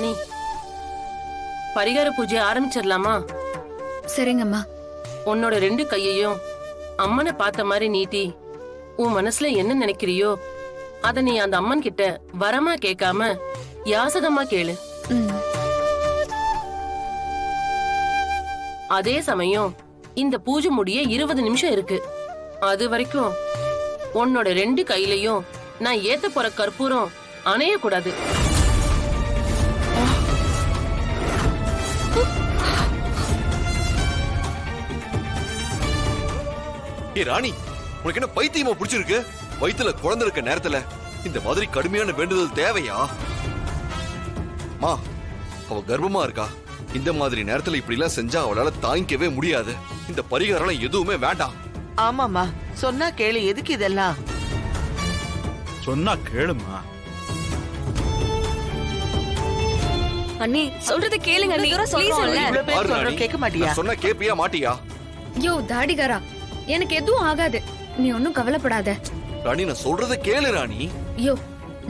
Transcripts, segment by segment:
ராணி, பரிகார பூஜை ஆரம்பிச்சிடலாமா? சரிங்கம்மா. உன்னோட 2 கையையும் அம்மனை பார்த்த மாதிரி நீட்டி உன் மனசுல என்ன நினைக்கிறியோ அத நீ அந்த அம்மன் கிட்ட வரமா கேட்காம யாசகமா கேளு. அதே சமயம் இந்த பூஜை முடிய 20 நிமிஷம் இருக்கு. அது வரைக்கும் உன்னோட 2 கையிலையும் நான் ஏத்த போற கற்பூரம் அணைய கூடாது. ஏ ராணி, உனக்கு என்ன பைத்தியமா பிடிச்சிருக்கு? வயித்துல குழந்தை இருக்க நேரத்துல இந்த மாதிரி கடுமையான வேண்டுதல் தேவையா? மா, அவ கர்ப்பமா இருக்கா. இந்த மாதிரி நேரத்துல இப்படி எல்லாம் செஞ்சா அவளால தாங்கிக்கவே முடியாது. இந்த பரிகாரம் எதுவுமே வேண்டாம். ஆமாமா, சொன்னா கேளு. எதுக்கு இதெல்லாம்? சொன்னா கேளுமா. அண்ணி சொல்றத கேளுங்க அண்ணி. இவ்வளவு பேர் சொல்றோம், கேட்க மாட்டியா? நான் சொன்னா கேப்பியா மாட்டியா? யோ தாடிகாரா, எனக்கு எதுவும் ஆகாது, நீ ஒன்னும் கவலைப்படாத. ராணி, நான் சொல்றத கேளு ராணி. யோ,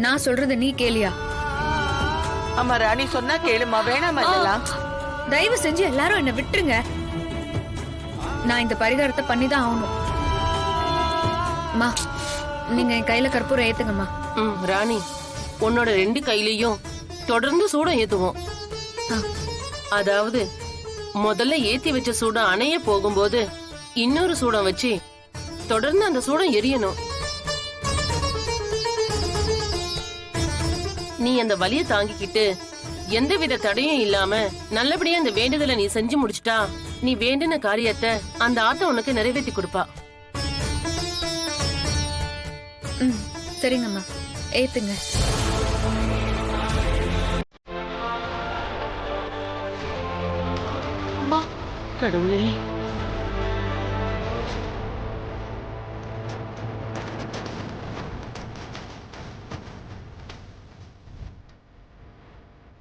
நான் சொல்றத நீ கேளியா? ஆமா ராணி, சொன்னா கேளுமா. வேணாமா இதெல்லாம்? தயவு செஞ்சு எல்லாரும் என்ன விட்டுருங்க. நான் இந்த பரிகாரத்தை பண்ணிதான் ஆகணும். அம்மா, நீங்க என் கையில கற்பூரம் ஏத்துங்கம்மா. ராணி, உன்னோட 2 கையிலையும் தொடர்ந்து சூடம் ஏத்துவோம். அதாவது முதல்ல ஏத்தி வச்ச சூடம் அணைய போகும்போது இன்னொரு சூடம் வச்சு தொடர்ந்து அந்த சூடம் எரியணும். நீ அந்த வலியை தாங்கிக்கிட்டு எந்தவித தடையும் இல்லாம நல்லபடியா அந்த வேண்டுதலை நீ செஞ்சு முடிச்சிட்டா நீ வேண்டின காரியத்தை அந்த ஆத்தா உனக்கு நிறைவேற்றி கொடுப்பா. சரிங்கம்மா, ஏத்துங்க. கடவுளே,